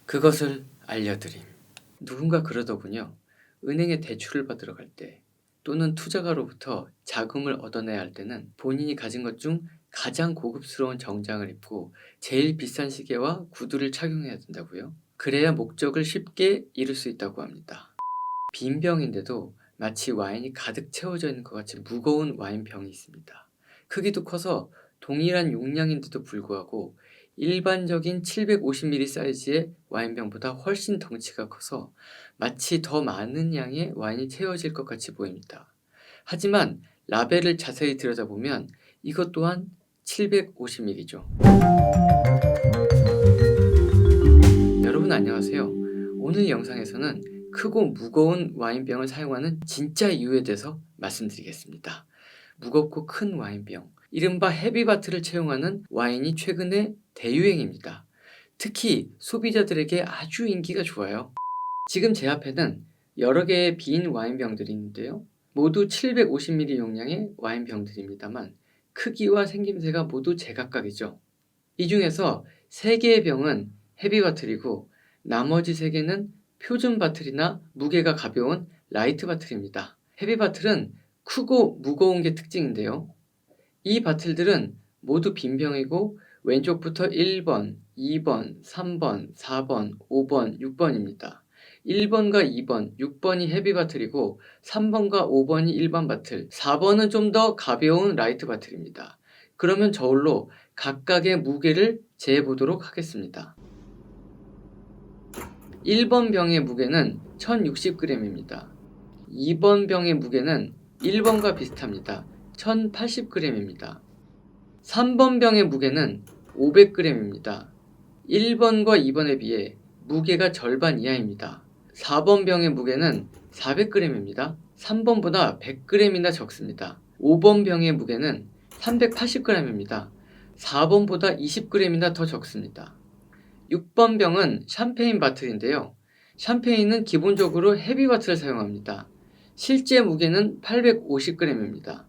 그것을 알려드림. 누군가 그러더군요. 은행에 대출을 받으러 갈 때 또는 투자가로부터 자금을 얻어내야 할 때는 본인이 가진 것 중 가장 고급스러운 정장을 입고 제일 비싼 시계와 구두를 착용해야 된다고요. 그래야 목적을 쉽게 이룰 수 있다고 합니다. 빈 병인데도 마치 와인이 가득 채워져 있는 것 같이 무거운 와인병이 있습니다. 크기도 커서 동일한 용량인데도 불구하고 일반적인 750ml 사이즈의 와인병보다 훨씬 덩치가 커서 마치 더 많은 양의 와인이 채워질 것 같이 보입니다. 하지만 라벨을 자세히 들여다보면 이것 또한 750ml죠. 여러분 안녕하세요. 오늘 영상에서는 크고 무거운 와인병을 사용하는 진짜 이유에 대해서 말씀드리겠습니다. 무겁고 큰 와인병, 이른바 헤비바트를 채용하는 와인이 최근에 대유행입니다. 특히 소비자들에게 아주 인기가 좋아요. 지금 제 앞에는 여러 개의 빈 와인병들이 있는데요. 모두 750ml 용량의 와인병들입니다만 크기와 생김새가 모두 제각각이죠. 이 중에서 3개의 병은 헤비바틀이고 나머지 3개는 표준 바틀이나 무게가 가벼운 라이트 바틀입니다. 헤비바틀은 크고 무거운 게 특징인데요. 이 바틀들은 모두 빈 병이고 왼쪽부터 1번, 2번, 3번, 4번, 5번, 6번입니다. 1번과 2번, 6번이 헤비 바틀이고 3번과 5번이 일반 바틀, 4번은 좀 더 가벼운 라이트 바틀입니다. 그러면 저울로 각각의 무게를 재해 보도록 하겠습니다. 1번 병의 무게는 1060g입니다. 2번 병의 무게는 1번과 비슷합니다. 1080g입니다. 3번 병의 무게는 500g입니다. 1번과 2번에 비해 무게가 절반 이하입니다. 4번 병의 무게는 400g입니다. 3번보다 100g이나 적습니다. 5번 병의 무게는 380g입니다. 4번보다 20g이나 더 적습니다. 6번 병은 샴페인 바틀인데요. 샴페인은 기본적으로 헤비 바틀을 사용합니다. 실제 무게는 850g입니다.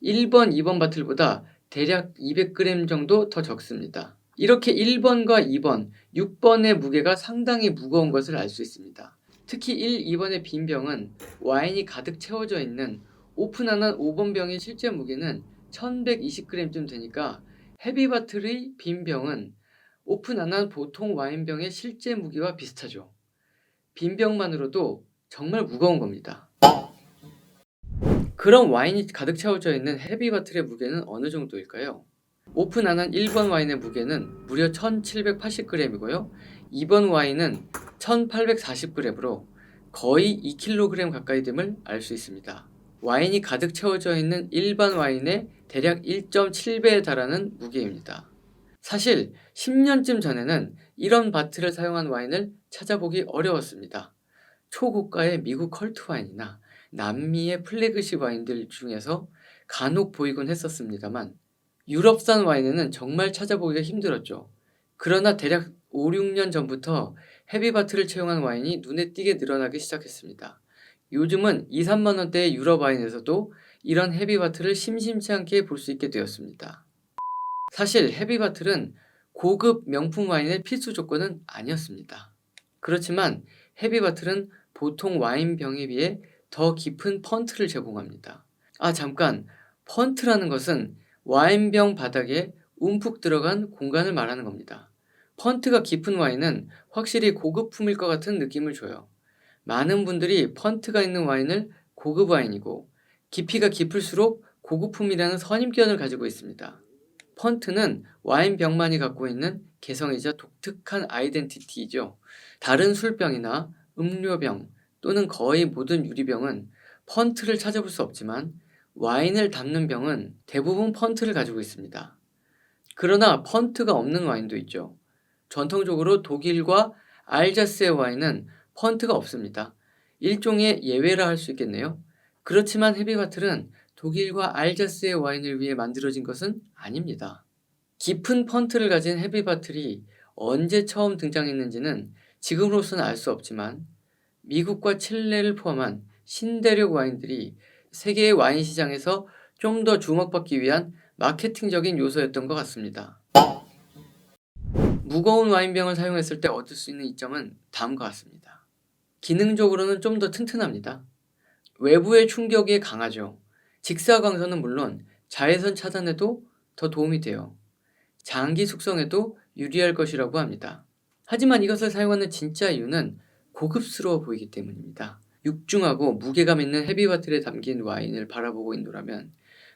1번, 2번 바틀보다 대략 200g 정도 더 적습니다. 이렇게 1번과 2번, 6번의 무게가 상당히 무거운 것을 알 수 있습니다. 특히 1, 2번의 빈 병은 와인이 가득 채워져 있는 오픈 안 한 5번 병의 실제 무게는 1120g쯤 되니까 헤비바틀의 빈 병은 오픈 안 한 보통 와인병의 실제 무게와 비슷하죠. 빈 병만으로도 정말 무거운 겁니다. 그럼 와인이 가득 채워져 있는 헤비바틀의 무게는 어느 정도일까요? 오픈 안 한 1번 와인의 무게는 무려 1780g이고요. 2번 와인은 1840g으로 거의 2kg 가까이 됨을 알 수 있습니다. 와인이 가득 채워져 있는 일반 와인의 대략 1.7배에 달하는 무게입니다. 사실 10년쯤 전에는 이런 바틀을 사용한 와인을 찾아보기 어려웠습니다. 초고가의 미국 컬트 와인이나 남미의 플래그십 와인들 중에서 간혹 보이곤 했었습니다만 유럽산 와인에는 정말 찾아보기가 힘들었죠. 그러나 대략 5, 6년 전부터 헤비바틀을 채용한 와인이 눈에 띄게 늘어나기 시작했습니다. 요즘은 2, 3만 원대의 유럽 와인에서도 이런 헤비바틀을 심심치 않게 볼 수 있게 되었습니다. 사실 헤비바틀은 고급 명품 와인의 필수 조건은 아니었습니다. 그렇지만 헤비바틀은 보통 와인병에 비해 더 깊은 펀트를 제공합니다. 잠깐, 펀트라는 것은 와인병 바닥에 움푹 들어간 공간을 말하는 겁니다. 펀트가 깊은 와인은 확실히 고급품일 것 같은 느낌을 줘요. 많은 분들이 펀트가 있는 와인을 고급 와인이고 깊이가 깊을수록 고급품이라는 선입견을 가지고 있습니다. 펀트는 와인병만이 갖고 있는 개성이자 독특한 아이덴티티이죠. 다른 술병이나 음료병 또는 거의 모든 유리병은 펀트를 찾아볼 수 없지만 와인을 담는 병은 대부분 펀트를 가지고 있습니다. 그러나 펀트가 없는 와인도 있죠. 전통적으로 독일과 알자스의 와인은 펀트가 없습니다. 일종의 예외라 할 수 있겠네요. 그렇지만 헤비바틀은 독일과 알자스의 와인을 위해 만들어진 것은 아닙니다. 깊은 펀트를 가진 헤비바틀이 언제 처음 등장했는지는 지금으로서는 알 수 없지만 미국과 칠레를 포함한 신대륙 와인들이 세계의 와인 시장에서 좀 더 주목받기 위한 마케팅적인 요소였던 것 같습니다. 무거운 와인병을 사용했을 때 얻을 수 있는 이점은 다음과 같습니다. 기능적으로는 좀 더 튼튼합니다. 외부의 충격에 강하죠. 직사광선은 물론 자외선 차단에도 더 도움이 돼요. 장기 숙성에도 유리할 것이라고 합니다. 하지만 이것을 사용하는 진짜 이유는 고급스러워 보이기 때문입니다. 육중하고 무게감 있는 헤비바틀에 담긴 와인을 바라보고 있노라면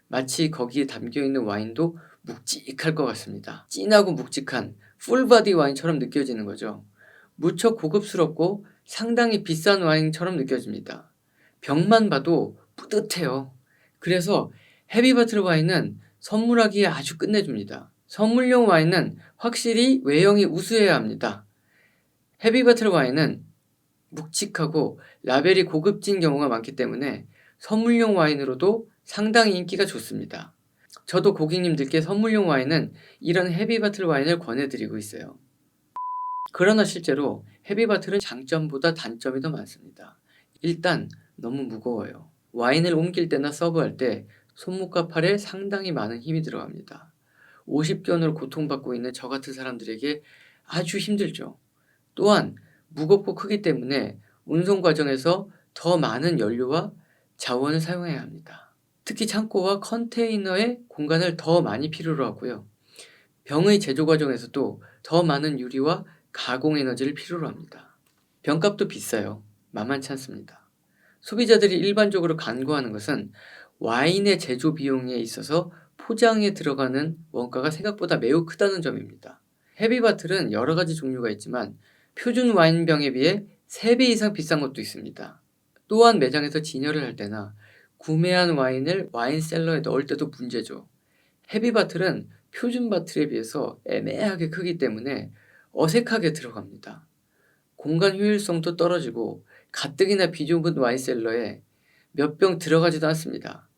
마치 거기에 담겨있는 와인도 묵직할 것 같습니다. 진하고 묵직한 풀바디 와인처럼 느껴지는 거죠. 무척 고급스럽고 상당히 비싼 와인처럼 느껴집니다. 병만 봐도 뿌듯해요. 그래서 헤비바틀 와인은 선물하기에 아주 끝내줍니다. 선물용 와인은 확실히 외형이 우수해야 합니다. 헤비바틀 와인은 묵직하고 라벨이 고급진 경우가 많기 때문에 선물용 와인으로도 상당히 인기가 좋습니다. 저도 고객님들께 선물용 와인은 이런 헤비바틀 와인을 권해드리고 있어요. 그러나 실제로 헤비바틀은 장점보다 단점이 더 많습니다. 일단 너무 무거워요. 와인을 옮길 때나 서브할 때 손목과 팔에 상당히 많은 힘이 들어갑니다. 50견으로 고통받고 있는 저 같은 사람들에게 아주 힘들죠. 또한 무겁고 크기 때문에 운송 과정에서 더 많은 연료와 자원을 사용해야 합니다. 특히 창고와 컨테이너의 공간을 더 많이 필요로 하고요. 병의 제조 과정에서도 더 많은 유리와 가공 에너지를 필요로 합니다. 병값도 비싸요. 만만치 않습니다. 소비자들이 일반적으로 간과하는 것은 와인의 제조 비용에 있어서 포장에 들어가는 원가가 생각보다 매우 크다는 점입니다. 헤비바틀은 여러 가지 종류가 있지만 표준 와인병에 비해 3배 이상 비싼 것도 있습니다. 또한 매장에서 진열을 할 때나 구매한 와인을 와인셀러에 넣을 때도 문제죠. 헤비바틀은 표준 바틀에 비해서 애매하게 크기 때문에 어색하게 들어갑니다. 공간 효율성도 떨어지고 가뜩이나 비좁은 와인셀러에 몇 병 들어가지도 않습니다.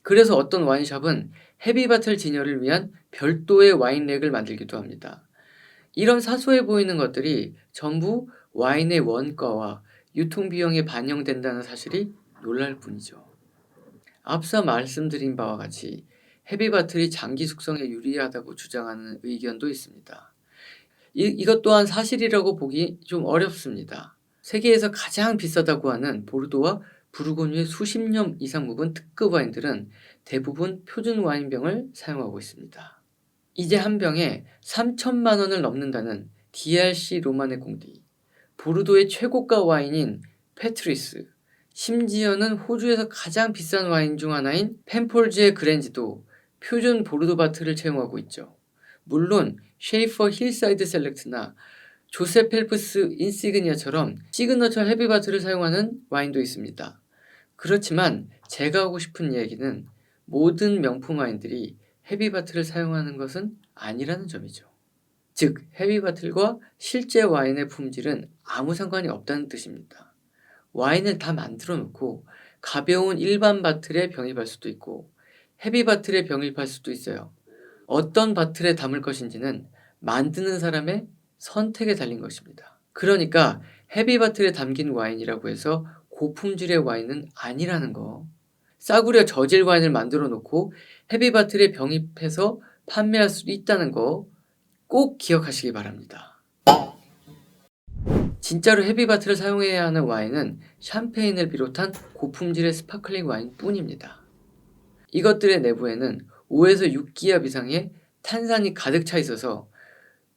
그래서 어떤 와인샵은 헤비바틀 진열을 위한 별도의 와인렉을 만들기도 합니다. 이런 사소해 보이는 것들이 전부 와인의 원가와 유통비용에 반영된다는 사실이 놀랄 뿐이죠. 앞서 말씀드린 바와 같이 헤비바틀이 장기 숙성에 유리하다고 주장하는 의견도 있습니다. 이것 또한 사실이라고 보기 좀 어렵습니다. 세계에서 가장 비싸다고 하는 보르도와 부르고뉴의 수십 년 이상 묵은 특급 와인들은 대부분 표준 와인병을 사용하고 있습니다. 이제 한 병에 3천만 원을 넘는다는 DRC 로마네 공디, 보르도의 최고가 와인인 페트리스, 심지어는 호주에서 가장 비싼 와인 중 하나인 펜폴즈의 그랜지도 표준 보르도 바틀을 채용하고 있죠. 물론 쉐이퍼 힐사이드 셀렉트나 조셉 펠프스 인시그니아처럼 시그너처 헤비바틀을 사용하는 와인도 있습니다. 그렇지만 제가 하고 싶은 얘기는 모든 명품 와인들이 헤비바틀을 사용하는 것은 아니라는 점이죠. 즉 헤비바틀과 실제 와인의 품질은 아무 상관이 없다는 뜻입니다. 와인을 다 만들어 놓고 가벼운 일반 바틀에 병입할 수도 있고 헤비바틀에 병입할 수도 있어요. 어떤 바틀에 담을 것인지는 만드는 사람의 선택에 달린 것입니다. 그러니까 헤비바틀에 담긴 와인이라고 해서 고품질의 와인은 아니라는 거. 싸구려 저질 와인을 만들어 놓고 헤비바틀에 병입해서 판매할 수도 있다는 거 꼭 기억하시기 바랍니다. 진짜로 헤비바틀을 사용해야 하는 와인은 샴페인을 비롯한 고품질의 스파클링 와인 뿐입니다. 이것들의 내부에는 5에서 6기압 이상의 탄산이 가득 차 있어서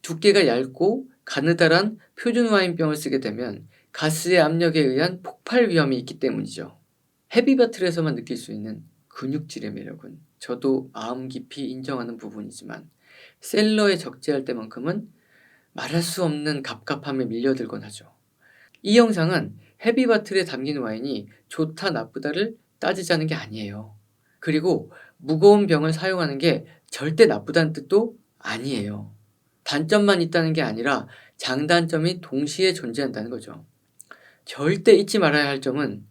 두께가 얇고 가느다란 표준 와인병을 쓰게 되면 가스의 압력에 의한 폭발 위험이 있기 때문이죠. 헤비바틀에서만 느낄 수 있는 근육질의 매력은 저도 마음 깊이 인정하는 부분이지만 셀러에 적재할 때만큼은 말할 수 없는 갑갑함에 밀려들곤 하죠. 이 영상은 헤비바틀에 담긴 와인이 좋다 나쁘다를 따지자는 게 아니에요. 그리고 무거운 병을 사용하는 게 절대 나쁘다는 뜻도 아니에요. 단점만 있다는 게 아니라 장단점이 동시에 존재한다는 거죠. 절대 잊지 말아야 할 점은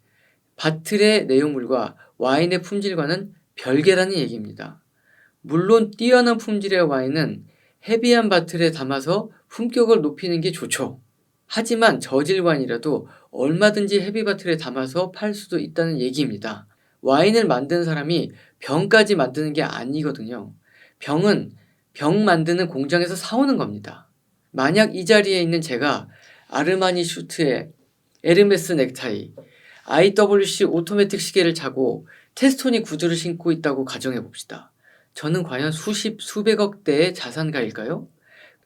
바틀의 내용물과 와인의 품질과는 별개라는 얘기입니다. 물론 뛰어난 품질의 와인은 헤비한 바틀에 담아서 품격을 높이는 게 좋죠. 하지만 저질 와인이라도 얼마든지 헤비 바틀에 담아서 팔 수도 있다는 얘기입니다. 와인을 만드는 사람이 병까지 만드는 게 아니거든요. 병은 병 만드는 공장에서 사오는 겁니다. 만약 이 자리에 있는 제가 아르마니 슈트에 에르메스 넥타이, IWC 오토매틱 시계를 차고 테스토니 구두를 신고 있다고 가정해 봅시다. 저는 과연 수십, 수백억 대의 자산가일까요?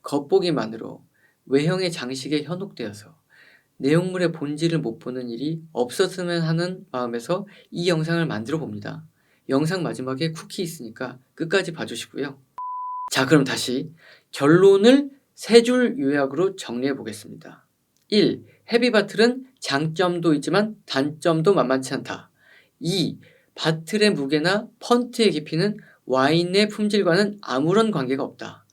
겉보기만으로 외형의 장식에 현혹되어서 내용물의 본질을 못 보는 일이 없었으면 하는 마음에서 이 영상을 만들어 봅니다. 영상 마지막에 쿠키 있으니까 끝까지 봐주시고요. 자, 그럼 다시 결론을 세 줄 요약으로 정리해 보겠습니다. 1. 헤비바틀은 장점도 있지만 단점도 만만치 않다. 2. 바틀의 무게나 펀트의 깊이는 와인의 품질과는 아무런 관계가 없다.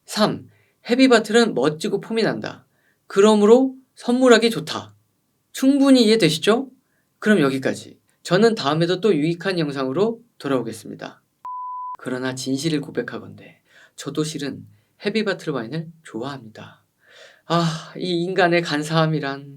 3. 헤비바틀은 멋지고 폼이 난다. 그러므로 선물하기 좋다. 충분히 이해되시죠? 그럼 여기까지. 저는 다음에도 또 유익한 영상으로 돌아오겠습니다. 그러나 진실을 고백하건대 저도 실은 헤비바틀 와인을 좋아합니다. 이 인간의 간사함이란...